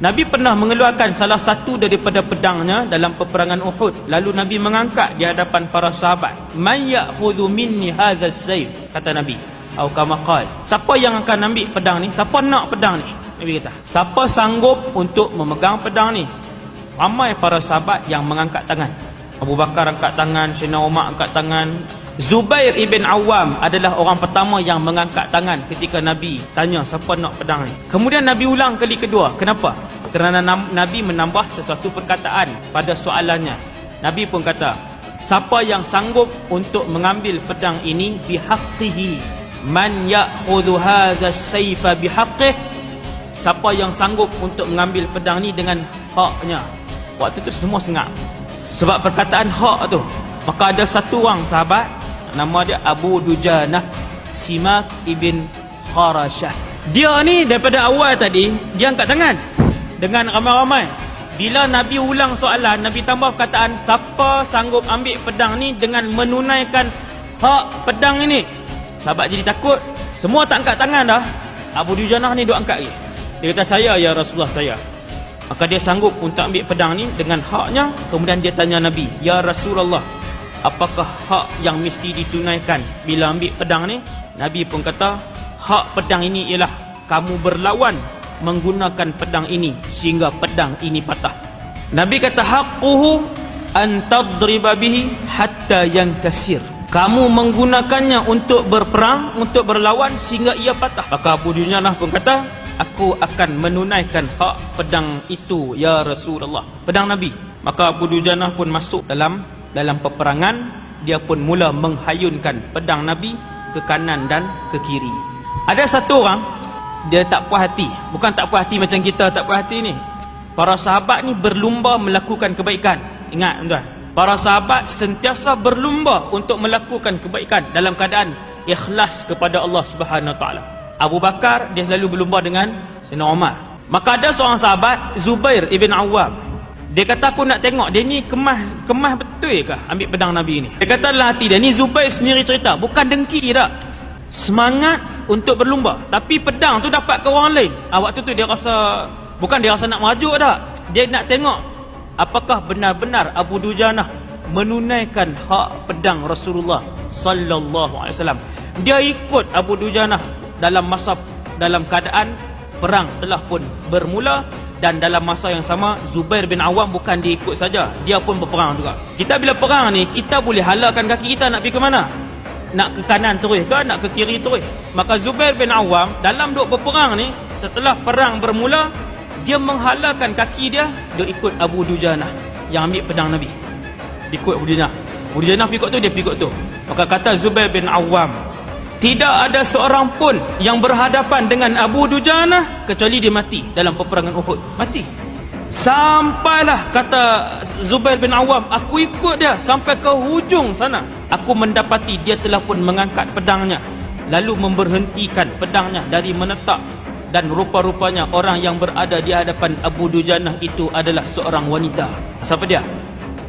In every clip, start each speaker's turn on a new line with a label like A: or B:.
A: Nabi pernah mengeluarkan salah satu daripada pedangnya dalam peperangan Uhud. Lalu Nabi mengangkat di hadapan para sahabat. Man ya'khudhu minni hadzal sayf, kata Nabi. Atau kama qala, siapa yang akan ambil pedang ni? Siapa nak pedang ni? Nabi kata, siapa sanggup untuk memegang pedang ni? Ramai para sahabat yang mengangkat tangan. Abu Bakar angkat tangan, Sayyidina Umar angkat tangan. Zubair ibn Awam adalah orang pertama yang mengangkat tangan ketika Nabi tanya siapa nak pedang ni. Kemudian Nabi ulang kali kedua. Kenapa? Kerana Nabi menambah sesuatu perkataan pada soalannya. Nabi pun kata, siapa yang sanggup untuk mengambil pedang ini bihaqqihi, man ya'khudhu hadha as-sayfa bihaqqih, siapa yang sanggup untuk mengambil pedang ni dengan haknya. Waktu tu semua sengak sebab perkataan hak tu. Maka ada satu orang sahabat, nama dia Abu Dujanah Simak ibn Kharashah. Dia ni daripada awal tadi dia angkat tangan dengan ramai-ramai. Bila Nabi ulang soalan, Nabi tambah perkataan, siapa sanggup ambil pedang ni dengan menunaikan hak pedang ini. Sahabat jadi takut, semua tak angkat tangan dah. Abu Dujanah ni duk angkat lagi. Dia kata, saya ya Rasulullah, saya. Maka dia sanggup untuk ambil pedang ni dengan haknya. Kemudian dia tanya Nabi, ya Rasulullah, apakah hak yang mesti ditunaikan bila ambil pedang ni? Nabi pun kata, hak pedang ini ialah kamu berlawan menggunakan pedang ini sehingga pedang ini patah. Nabi kata, haqquhu an tadriba bihi hatta yankasir. Kamu menggunakannya untuk berperang, untuk berlawan sehingga ia patah. Maka Abu Dujanah pun kata, aku akan menunaikan hak pedang itu ya Rasulullah, pedang Nabi. Maka Abu Dujanah pun masuk dalam peperangan. Dia pun mula menghayunkan pedang Nabi ke kanan dan ke kiri. Ada satu orang, dia tak puas hati. Bukan tak puas hati macam kita tak puas hati ni. Para sahabat ni berlumba melakukan kebaikan. Ingat tuan, para sahabat sentiasa berlumba untuk melakukan kebaikan dalam keadaan ikhlas kepada Allah Subhanahu Wa Taala. Abu Bakar dia selalu berlumba dengan Sayyidina Umar. Maka ada seorang sahabat, Zubair ibn Awam, dia kata, aku nak tengok dia ni kemas betul ke ambil pedang Nabi ni. Dia kata dalam hati dia, ni Zubair sendiri cerita, bukan dengki tak, semangat untuk berlumba. Tapi pedang tu dapat ke orang lain. Waktu tu dia rasa, bukan dia rasa nak merajuk tak, dia nak tengok apakah benar-benar Abu Dujanah menunaikan hak pedang Rasulullah sallallahu alaihi wasallam. Dia ikut Abu Dujanah dalam keadaan perang telah pun bermula. Dan dalam masa yang sama, Zubair bin Awam bukan dia ikut saja, dia pun berperang juga. Kita bila perang ni, kita boleh halalkan kaki kita nak pergi ke mana? Nak ke kanan terus ke, nak ke kiri terus? Maka Zubair bin Awam dalam duk berperang ni, setelah perang bermula, dia menghalalkan kaki dia, dia ikut Abu Dujanah yang ambil pedang Nabi. Ikut Abu Dujanah. Abu Dujanah ikut tu, dia ikut tu. Maka kata Zubair bin Awam, tidak ada seorang pun yang berhadapan dengan Abu Dujanah kecuali dia mati dalam peperangan Uhud. Mati. Sampailah, kata Zubair bin Awam, aku ikut dia sampai ke hujung sana. Aku mendapati dia telah pun mengangkat pedangnya, lalu memberhentikan pedangnya dari menetak. Dan rupa-rupanya orang yang berada di hadapan Abu Dujanah itu adalah seorang wanita. Siapa dia?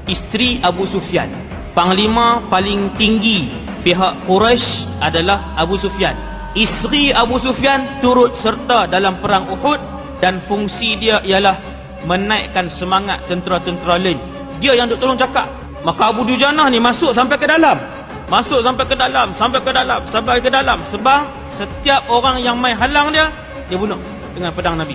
A: Isteri Abu Sufyan. Panglima paling tinggi pihak Quraisy adalah Abu Sufyan. Isteri Abu Sufyan turut serta dalam perang Uhud dan fungsi dia ialah menaikkan semangat tentera-tentera lain. Dia yang duk tolong cakap. Maka Abu Dujanah ni masuk sampai ke dalam. Sampai ke dalam. Sebab setiap orang yang main halang dia bunuh dengan pedang Nabi.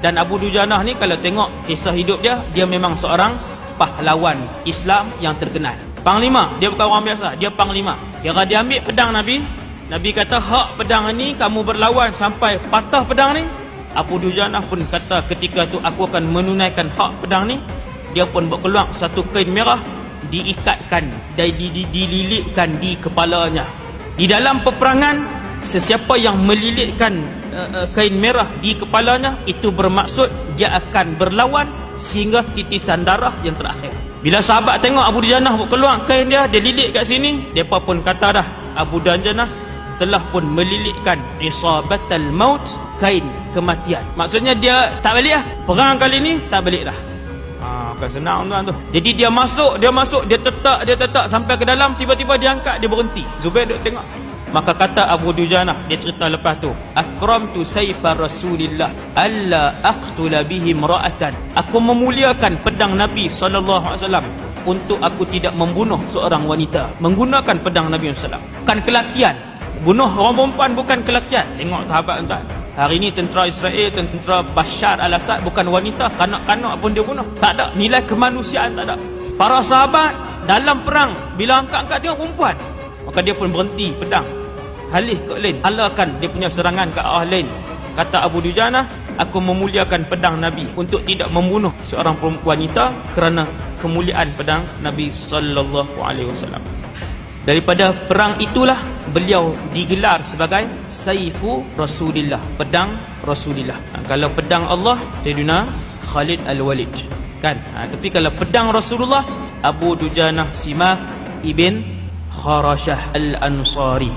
A: Dan Abu Dujanah ni kalau tengok kisah hidup dia, dia memang seorang pahlawan Islam yang terkenal. Panglima, dia bukan orang biasa, dia panglima. Kira dia ambil pedang Nabi, Nabi kata, hak pedang ni kamu berlawan sampai patah pedang ni. Abu Dujanah pun kata, ketika tu aku akan menunaikan hak pedang ni. Dia pun berkeluar satu kain merah, diikatkan dan dililitkan di kepalanya. Di dalam peperangan, sesiapa yang melilitkan kain merah di kepalanya, itu bermaksud dia akan berlawan sehingga titisan darah yang terakhir. Bila sahabat tengok Abu Dujanah keluar kain dia lilit kat sini, mereka pun kata dah, Abu Dujanah telah pun melilitkan isabatal maut, kain kematian. Maksudnya dia tak balik lah. Perang kali ni tak balik dah. Bukan senang tuan tu. Jadi dia masuk, dia tetap sampai ke dalam, tiba-tiba dia angkat, dia berhenti. Zubair duk tengok. Maka kata Abu Dujanah, dia cerita lepas tu, akramtu sayfa Rasulillah alla aqtula bihi imra'atan. Aku memuliakan pedang Nabi SAW untuk aku tidak membunuh seorang wanita menggunakan pedang Nabi SAW. Bukan kelakian. Bunuh orang perempuan bukan kelakian. Tengok sahabat tuan. Hari ini tentera Israel, tentera Bashar al-Assad bukan wanita, kanak-kanak pun dia bunuh. Tak ada nilai kemanusiaan, tak ada. Para sahabat dalam perang bila angkat-angkat tengok perempuan, maka dia pun berhenti pedang, halih ke lain, alahkan dia punya serangan ke arah lain. Kata Abu Dujanah, aku memuliakan pedang Nabi untuk tidak membunuh seorang wanita kerana kemuliaan pedang Nabi sallallahu alaihi wasallam. Daripada perang itulah beliau digelar sebagai Saifu Rasulillah, pedang Rasulillah. Kalau pedang Allah, Sayyidina Khalid Al-Walid, kan? Tapi kalau pedang Rasulullah, Abu Dujanah Simak ibn Kharashah Al-Ansari.